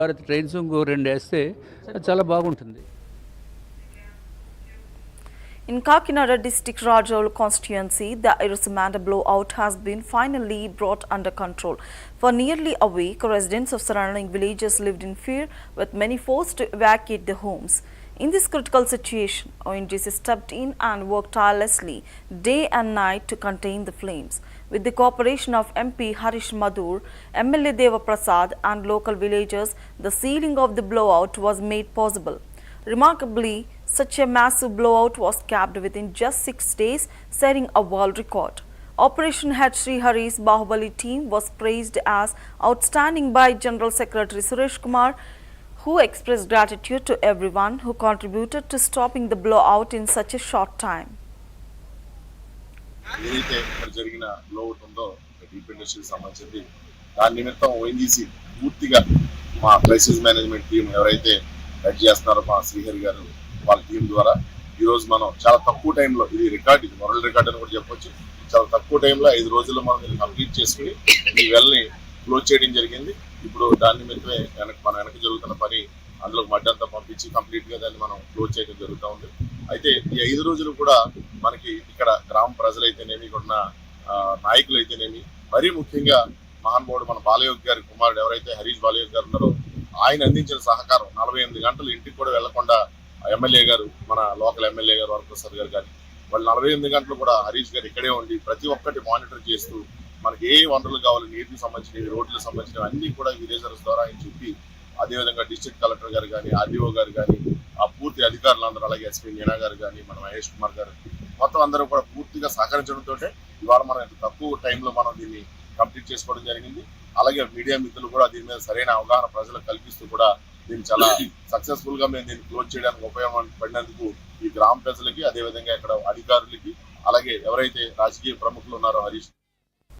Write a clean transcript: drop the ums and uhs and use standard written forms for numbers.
Bharat trains ఇంకో 2 వేస్తే చాలా బాగుంటుంది. In Kakinada district Rajoul constituency, the Irusimanda blowout has been finally brought under control. For nearly a week, residents of surrounding villages lived in fear, with many forced to evacuate their homes. In this critical situation, ONGC stepped in and worked tirelessly day and night to contain the flames. With the cooperation of MP Harish Madhur, MLA Deva Prasad and local villagers, the sealing of the blowout was made possible. Remarkably, such a massive blowout was capped within just 6 days, setting a world record. Operation Head Sri Hari's Bahubali team was praised as outstanding by General Secretary Suresh Kumar, who expressed gratitude to everyone who contributed to stopping the blowout in such a short time. ఏదైతే జరిగిన blowout ఉందో deep ఇండస్ట్రీకి సంబంధించింది దాని నిమిత్తం ONGC పూర్తిగా మా crisis management team ఎవరైతే హెడ్ చేస్తున్నారో మా శ్రీహరి గారు వాళ్ళ టీం ద్వారా ఈరోజు మనం చాలా తక్కువ టైంలో ఇది రికార్డ్, ఇది వరల్డ్ రికార్డ్ అని కూడా చెప్పొచ్చు. చాలా తక్కువ టైంలో 5 రోజుల్లో మనం దీన్ని కంప్లీట్ చేసుకుని ఈ వెల్ని క్లోజ్ చేయడం జరిగింది. ఇప్పుడు దాని నిమిత్తమే మన వెనక జరుగుతున్న పని అందులో మడ్డి అంతా పంపించి కంప్లీట్గా దాన్ని మనం క్లోజ్ చేయడం జరుగుతూ ఉంది. అయితే ఈ 5 రోజులు కూడా మనకి ఇక్కడ గ్రామ ప్రజలైతేనేమి, ఇక్కడ ఉన్న నాయకులు అయితేనేమి, మరీ ముఖ్యంగా మహానుభావుడు మన బాలయోగి గారి కుమారుడు ఎవరైతే హరీష్ బాలయోగి గారు ఉన్నారో ఆయన అందించిన సహకారం 48 గంటలు ఇంటికి కూడా వెళ్లకుండా ఎమ్మెల్యే గారు, మన లోకల్ ఎమ్మెల్యే గారు వరప్రసాద్ గారు కానీ వాళ్ళు 48 గంటలు కూడా హరీష్ గారు ఇక్కడే ఉండి ప్రతి ఒక్కటి మానిటర్ చేస్తూ మనకి ఏ వనరులు కావాలి, నీటికి సంబంధించినవి, రోడ్లకు సంబంధించినవి అన్ని కూడా విలేజర్స్ ద్వారా ఆయన చెప్పి, అదేవిధంగా డిస్ట్రిక్ట్ కలెక్టర్ గారు కానీ, ఆర్డీఓ గారు కానీ, ఆ పూర్తి అధికారులందరూ, అలాగే ఎస్పీ మీనా గారు కానీ, మన మహేష్ కుమార్ గారు మొత్తం అందరూ కూడా పూర్తిగా సహకరించడంతో ఇవాళ మనం ఇంత తక్కువ టైంలో మనం దీన్ని కంప్లీట్ చేసుకోవడం జరిగింది. అలాగే మీడియా మిత్రులు కూడా దీని మీద సరైన అవగాహన ప్రజలకు కల్పిస్తూ కూడా దీన్ని చాలా సక్సెస్ఫుల్ గా మేము దీన్ని క్లోజ్ చేయడానికి ఉపయోగపడినందుకు ఈ గ్రామ ప్రజలకి, అదేవిధంగా ఇక్కడ అధికారులకి, అలాగే ఎవరైతే రాజకీయ ప్రముఖులు ఉన్నారో హరీష్